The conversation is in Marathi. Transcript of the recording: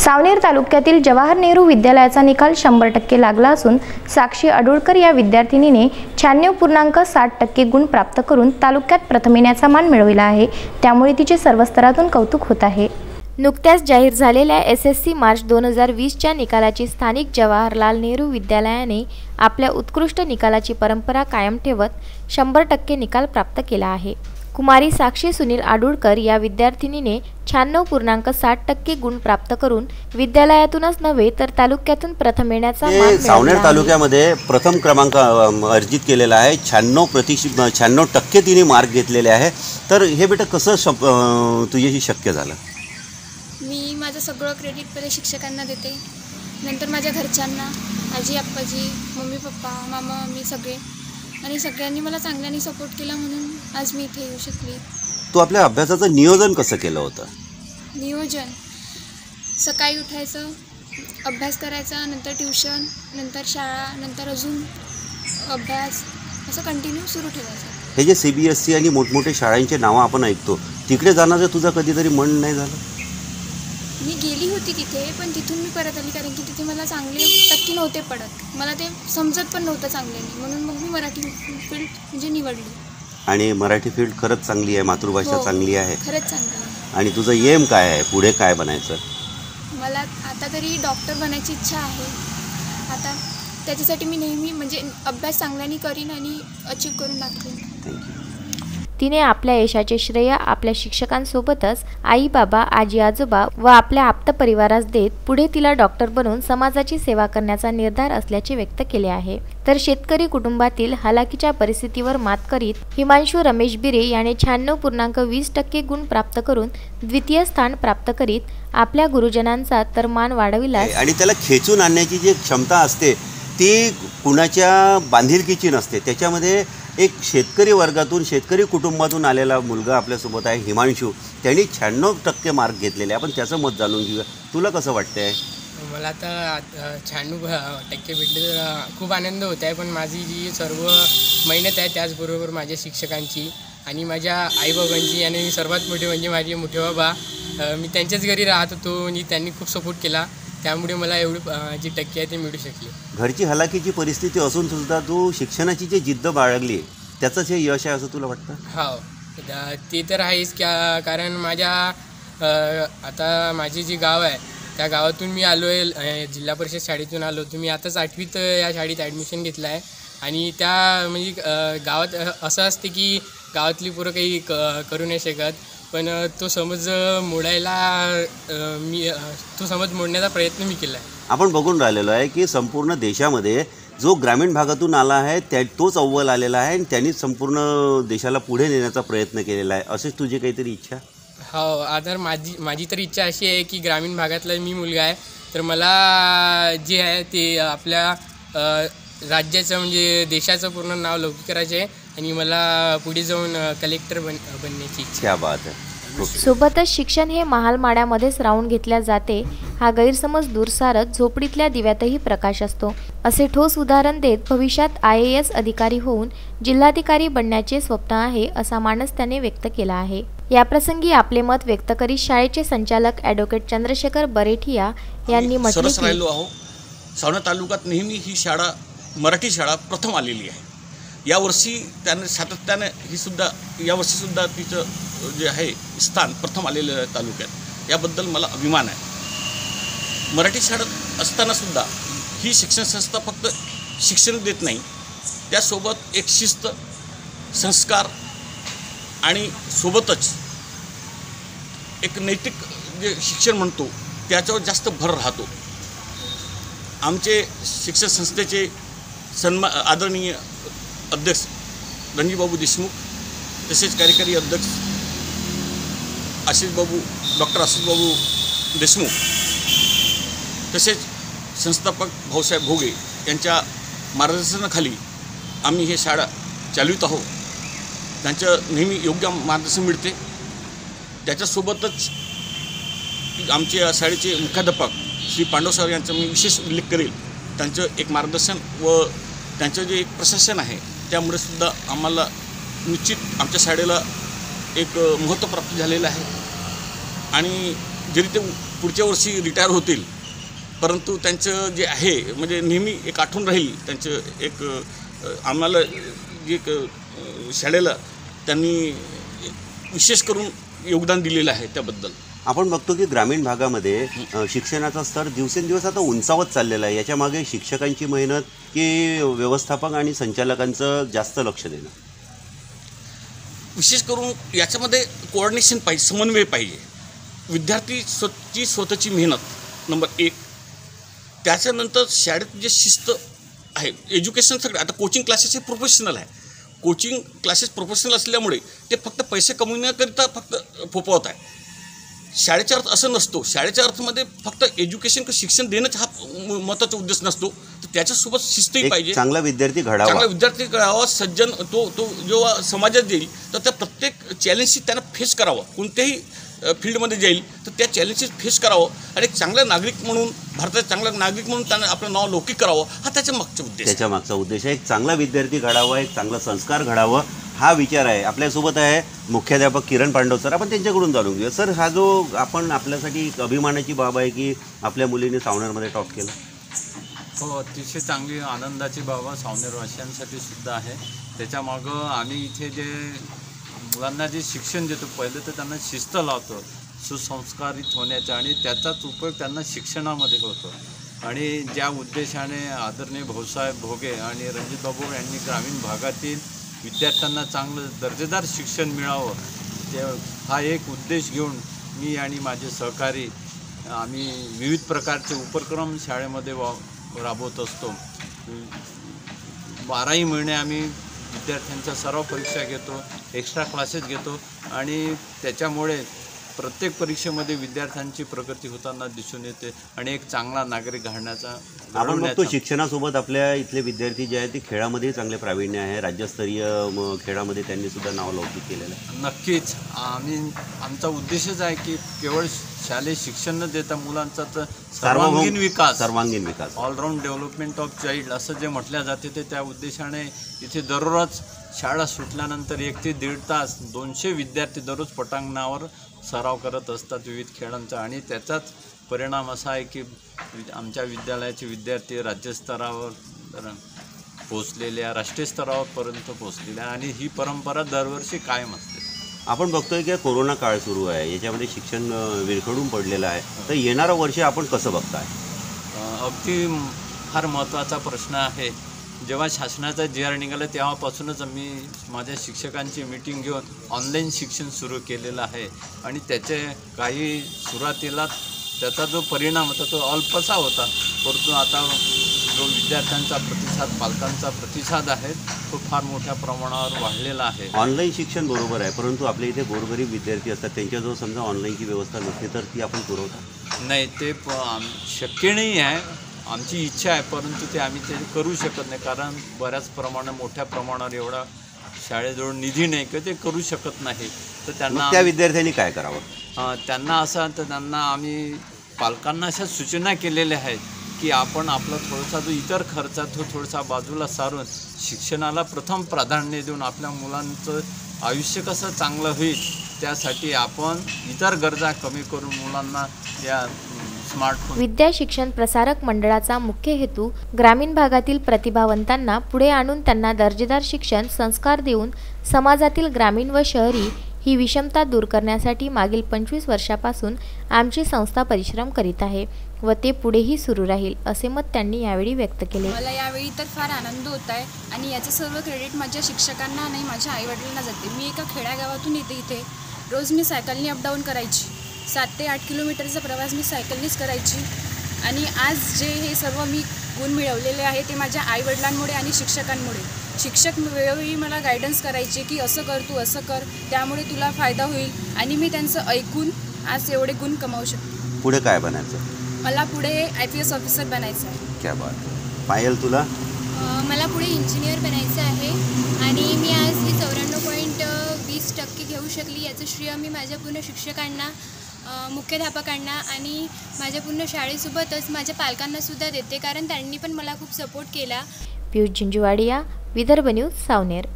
सावनेर तालुक्यातील जवाहर नेहरू विद्यालयाचा निकाल 100% लागला असून साक्षी अडुळकर या विद्यार्थिनीने 96.60% गुण प्राप्त करून तालुक्यात प्रथम येण्याचा मान मिळवला आहे। त्यामुळे तिचे सर्व स्तरातून कौतुक होत आहे। नुकत्याच जाहीर झालेल्या SSC मार्च 2020च्या निकालाची स्थानिक जवाहरलाल नेहरू विद्यालयाने आपल्या उत्कृष्ट निकालाची परंपरा कायम ठेवत 100% निकाल प्राप्त केला आहे। कुमारी साक्षी सुनील अडुळकर या विद्यार्थिनीने 96.60% गुण प्राप्त करून विद्यालयातूनच नव्हे तर तालुक्यातून प्रथम येण्याचा मान मिळवला आहे। सावनेर तालुक्यामध्ये प्रथम क्रमांक अर्जित केलेला आहे। 96% तिने मार्क घेतलेले आहे। तर हे बेटा कसं तुझ्याशी शक्य झालं? मी माझं सगळं क्रेडिट पहिले शिक्षकांना देते, नंतर माझ्या घरच्यांना, आजी आप्पाजी, मम्मी पप्पा, मामा मी सगळे, आणि सगळ्यांनी मला चांगल्याने सपोर्ट केला म्हणून आज मी इथे येऊ शकले। तू आपल्या अभ्यासाचं नियोजन कसं केलं होतं? नियोजन सकाळी उठायचं, अभ्यास करायचा, नंतर ट्यूशन, नंतर शाळा, नंतर अजून अभ्यास, असं कंटिन्यू सुरू ठेवायचं। हे जे CBSE आणि मोठमोठे शाळांचे नावं आपण ऐकतो, तिकडे जाण्याचं तुझं कधीतरी मन नाही झालं? मी गेली होती तिथे, पण तिथून मी परत आली कारण की तिथे मला चांगले टक्के नव्हते पडत, मला ते समजत पण नव्हतं चांगल्याने, म्हणून मग मी मराठी फील्ड म्हणजे निवडली। आणि मराठी फील्ड खरंच चांगली आहे, मातृभाषा चांगली आहे, खरंच चांगली आहे। आणि तुझं एम काय आहे, पुढे काय बनायचं? मला आता तरी डॉक्टर बनायची इच्छा आहे। आता त्याच्यासाठी मी नेहमी म्हणजे अभ्यास चांगल्याने करीन आणि अचीव करून दाखवेन। थँक्यू। तिने आपल्या यशाचे श्रेय आपल्या शिक्षकांसोबतच आई बाबा, आजी आजोबा व आपल्या आप्त परिवारास देत पुढे तिला डॉक्टर बनवून समाजाची सेवा करण्याचा निर्धार असल्याचे व्यक्त केले आहे। तर शेतकरी कुटुंबातील हालाकीच्या परिस्थितीवर मात करीत हिमांशू रमेश बिरे याने 96.20% गुण प्राप्त करून द्वितीय स्थान प्राप्त करीत आपल्या गुरुजनांचा तर मान वाढविला। आणि त्याला खेचून आणण्याची जी क्षमता असते ती कुणाच्या बांधिलकीची नसते। त्याच्यामध्ये एक शेतकरी वर्गातून, शेतकरी कुटुंबातून आलेला मुलगा आपल्यासोबत आहे हिमांशू, त्यांनी 96% मार्क घेतलेले आहे। आपण त्याचं मत जाणून घेऊया। तुला कसं वाटतंय? मला तर 96% भेटले तर खूप आनंद होत आहे, पण माझी जी सर्व मेहनत आहे त्याचबरोबर माझ्या शिक्षकांची आणि माझ्या आईबाबांची, आणि सर्वात मोठे म्हणजे माझे मोठे बाबा, मी त्यांच्याच घरी राहत होतो आणि त्यांनी खूप सपोर्ट केला, त्यामुळे मला एवढी जी टक्के आहे ते मिळू शकली। घरची हलाखीची परिस्थिती असून सुद्धा तू शिक्षणाची जी जिद्द बाळगली त्याचंच हे यश आहे असं तुला वाटतं? हो, ते तर आहेच, कारण माझ्या आता माझी जी गाव आहे त्या गावातून मी आलो आहे, जिल्हा परिषद शाळेतून आलो होतो। मी आताच 8वीत या शाळेत ॲडमिशन घेतलं आहे, आणि त्या म्हणजे गावात असं असते की गावातली पोरं काही करू नाही शकत, पण तो समज मोडण्याचा प्रयत्न मी केला आहे। आपण बघून राहिलेलो आहे की संपूर्ण देशामध्ये जो ग्रामीण भागातून आला आहे तोच अव्वल आलेला आहे, आणि त्यांनी संपूर्ण देशाला पुढे नेण्याचा प्रयत्न केलेला आहे। अशीच तुझी काहीतरी इच्छा? हो, आता माझी तर इच्छा अशी आहे की ग्रामीण भागातला मी मुलगा आहे, तर मला जे आहे ते आपल्या राज्याचं म्हणजे देशाचं पूर्ण नाव लौकिक करायचे आहे, आणि मला पुढे जाऊन कलेक्टर बनण्याची इच्छा। क्या बात आहे। सोबतच शिक्षण हे महालमाड्यामध्येच राहून घेतल्या जाते हा गैरसमज दूर सारत झोपडीतल्या दिव्यातही प्रकाश असतो, असे ठोस उदाहरण देत भविष्यात IAS अधिकारी होऊन जिल्हाधिकारी बनण्याचे स्वप्न आहे असा मानस त्याने व्यक्त केला आहे। याप्रसंगी आपले मत व्यक्त करीत शाळेचे संचालक ॲडव्होकेट चंद्रशेखर बरेठिया यांनी म्हटले की सावनेर तालुक्यात नेहमी ही शाळा, मराठी शाळा प्रथम आलेली आहे। यावर्षी त्याने सातत्याने यावर्षीसुद्धा तिचं जे आहे स्थान प्रथम आलेलं आहे तालुक्यात, याबद्दल मला अभिमान आहे। मराठी शाळेत असतानासुद्धा ही शिक्षण संस्था फक्त शिक्षण देत नाही, त्यासोबत एक शिस्त, संस्कार आणि सोबतच एक नैतिक जे शिक्षण म्हणतो त्याच्यावर जास्त भर राहतो। आमचे शिक्षण संस्थेचे आदरणीय अध्यक्ष रणजीतबाबू देशमुख, तसेच कार्यकारी अध्यक्ष डॉक्टर आशिषबाबू देशमुख, तसेच संस्थापक भाऊसाहेब भोगे यांच्या मार्गदर्शनाखाली आम्ही हे शाळा चालवित आहोत। त्यांचं नेहमी योग्य मार्गदर्शन मिळते। त्याच्यासोबतच आमच्या शाळेचे मुख्याध्यापक श्री पांडव सर यांचा मी विशेष उल्लेख करेल। त्यांचं एक मार्गदर्शन व त्यांचं जे एक प्रशासन आहे त्यामुळे सुद्धा आम्हाला निश्चित आमच्या शाळेला एक महत्त्व प्राप्त झालेलं आहे। आणि जरी ते पुढच्या वर्षी रिटायर होतील, परंतु त्यांचं जे आहे म्हणजे नेहमी एक आठवण राहील त्यांचं एक आम्हाला एक शाळेला त्यांनी विशेष करून योगदान दिलेलं आहे त्याबद्दल. आपण बघतो की ग्रामीण भागामध्ये शिक्षणाचा स्तर दिवसेंदिवस आता उंचावत चाललेला आहे. याच्यामागे शिक्षकांची मेहनत की व्यवस्थापक आणि संचालकांचं जास्त लक्ष देणं? विशेष करून याच्यामध्ये कोऑर्डिनेशन पाहिजे, समन्वय पाहिजे. विद्यार्थी स्वतःची मेहनत नंबर 1, त्याच्यानंतर शाळेत जे शिस्त आहे, एज्युकेशन सगळं. आता कोचिंग क्लासेस हे प्रोफेशनल आहे. कोचिंग क्लासेस प्रोफेशनल असल्यामुळे ते फक्त पैसे कमविण्याकरिता फक्त फोपवत आहे. शाळेचा अर्थ असं नसतो. शाळेच्या अर्थामध्ये फक्त एज्युकेशन किंवा शिक्षण देणंच हा महत्त्वाचा उद्देश नसतो, तर त्याच्यासोबत शिस्तही पाहिजे. चांगला विद्यार्थी घडावा, सज्जन तो जेव्हा समाजात येईल तर त्या प्रत्येक चॅलेंजशी त्यांना फेस करावं. कोणत्याही फील्डमध्ये जाईल तर त्या चॅलेंजेस फेस करावं आणि एक चांगला नागरिक म्हणून, भारताचा चांगला नागरिक म्हणून त्यांना आपलं नाव लौकिक करावं, हा त्याच्या मागचा उद्देश आहे. एक चांगला विद्यार्थी घडावा, एक चांगला संस्कार घडावं, हा विचार आहे. आपल्यासोबत आहे मुख्याध्यापक किरण पांडव सर. आपण त्यांच्याकडून जाणून घेऊया. सर, हा जो आपण आपल्यासाठी एक अभिमानाची बाब आहे की आपल्या मुलीने सावनेरमध्ये टॉप केलं. हो, अतिशय चांगली आनंदाची बाब सावनेरवासियांसाठी सुद्धा आहे. त्याच्यामागं आम्ही इथे जे मुलांना जे शिक्षण देतो, पहिलं तर त्यांना शिस्त लावतो सुसंस्कारित होण्याचा, आणि त्याचाच उपयोग त्यांना शिक्षणामध्ये होतो. आणि ज्या उद्देशाने आदरणीय भाऊसाहेब भोगे आणि रणजितबाबू यांनी ग्रामीण भागातील विद्यार्थ्यांना चांगलं दर्जेदार शिक्षण मिळावं, ते हा एक उद्देश घेऊन मी आणि माझे सहकारी आम्ही विविध प्रकारचे उपक्रम शाळेमध्ये राबवत असतो. 12ही महिने आम्ही विद्यार्थ्यांच्या सराव परीक्षा घेतो, एक्स्ट्रा क्लासेस घेतो, आणि त्याच्यामुळे प्रत्येक परीक्षेमध्ये विद्यार्थ्यांची प्रगती होताना दिसून येते आणि एक चांगला नागरिक घडण्याचा. आपण बघतो शिक्षणासोबत आपल्या इथले विद्यार्थी जे आहेत ते खेळामध्ये चांगले प्रावीण्य आहे. राज्यस्तरीय खेळामध्ये त्यांनी सुद्धा नाव लौकिक केलेलं आहे. नक्कीच आमचा उद्देशच आहे की केवळ शालेय शिक्षण न देता मुलांचा तर सर्वांगीण विकास, ऑलराऊंड डेव्हलपमेंट ऑफ चाइल्ड असं जे म्हटलं जाते ते त्या उद्देशाने इथे दररोज शाळा सुटल्यानंतर 1 ते 1.5 तास 200 विद्यार्थी दररोज पटांगणावर सराव करत असतात विविध खेळांचा. आणि त्याचाच परिणाम असा आहे की आमच्या विद्यालयाचे विद्यार्थी राज्यस्तरावर पोचलेल्या, राष्ट्रीय स्तरावरपर्यंत पोचलेल्या, आणि ही परंपरा दरवर्षी कायम असते. आपण बघतोय की कोरोना काळ सुरू आहे, याच्यामध्ये शिक्षण विरघळून पडलेलं आहे, तर येणारं वर्ष आपण कसं बघताय? अगदी फार महत्त्वाचा प्रश्न आहे. जेव्हा शासनाचा GR निघाला तेव्हापासूनच आम्ही माझ्या शिक्षकांची मीटिंग घेऊन ऑनलाईन शिक्षण सुरू केलेलं आहे. आणि त्याचे काही सुरुवातीला त्याचा जो परिणाम होता तो अल्पसा होता, परंतु आता जो विद्यार्थ्यांचा प्रतिसाद, पालकांचा प्रतिसाद आहे तो फार मोठ्या प्रमाणावर वाढलेला आहे. ऑनलाईन शिक्षण बरोबर आहे, परंतु आपल्या इथे गोरगरीब विद्यार्थी असतात, त्यांच्याजवळ समजा ऑनलाईनची व्यवस्था नसते तर ती आपण पुरवता? नाही, ते शक्य नाही आहे. आमची इच्छा आहे, परंतु ते आम्ही ते करू शकत नाही, कारण बऱ्याच प्रमाणात मोठ्या प्रमाणावर एवढा शाळेजवळ निधी नाही की ते करू शकत नाही. तर त्यांना त्या विद्यार्थ्यांनी काय करावं? त्यांना असं, तर त्यांना आम्ही पालकांना अशा सूचना केलेल्या आहेत की आपण आपला थोडासा जो इतर खर्च तो थोडासा बाजूला सारून शिक्षणाला प्रथम प्राधान्य देऊन आपल्या मुलांचं आयुष्य कसं चांगलं होईल त्यासाठी आपण इतर गरजा कमी करून मुलांना या स्मार्टफोन. विद्या शिक्षण प्रसारक मंडळाचा मुख्य हेतू ग्रामीण भागातील प्रतिभावंतांना पुढे आणून त्यांना दर्जेदार शिक्षण संस्कार देऊन समाजातील ग्रामीण व शहरी ही विषमता दूर करण्यासाठी मागील 25 वर्षापासून आमची संस्था परिश्रम करीत आहे व ते पुढेही सुरू राहील, असे मत त्यांनी यावेळी व्यक्त केले. मला यावेळी तर फार आनंद होत आहे आणि याचं सर्व क्रेडिट माझ्या शिक्षकांना आणि माझ्या आईवडिलांना जाते. मी एका खेड्यागावातून येते. इथे रोज मी सायकलनी अपडाऊन करायची. 7 ते 8 किलोमीटरचा प्रवास मी सायकलनीच करायची. आणि आज जे हे सर्व मी गुण मिळवलेले आहे ते माझ्या आईवडिलांमुळे आणि शिक्षकांमुळे. शिक्षक वेळोवेळी मला गायडन्स करायचे की असं कर, तू असं कर, त्यामुळे तुला फायदा होईल. आणि मी त्यांचं ऐकून आज एवढे गुण कमावू शकते. पुढे काय बनायचं? मला पुढे IPS ऑफिसर बनायचं आहे. क्या बात. पायल, तुला? मला पुढे इंजिनियर बनायचं आहे आणि मी आज ही 94.20% घेऊ शकली. याचं श्रेय मी माझ्या पूर्ण शिक्षकांना, मुख्याध्यापकांना आणि माझ्या पूर्ण शाळेसोबतच माझ्या पालकांनासुद्धा देते, कारण त्यांनी पण मला खूप सपोर्ट केला. पियुष जिंजुवाडिया, विदर्भ न्यूज, सावनेर.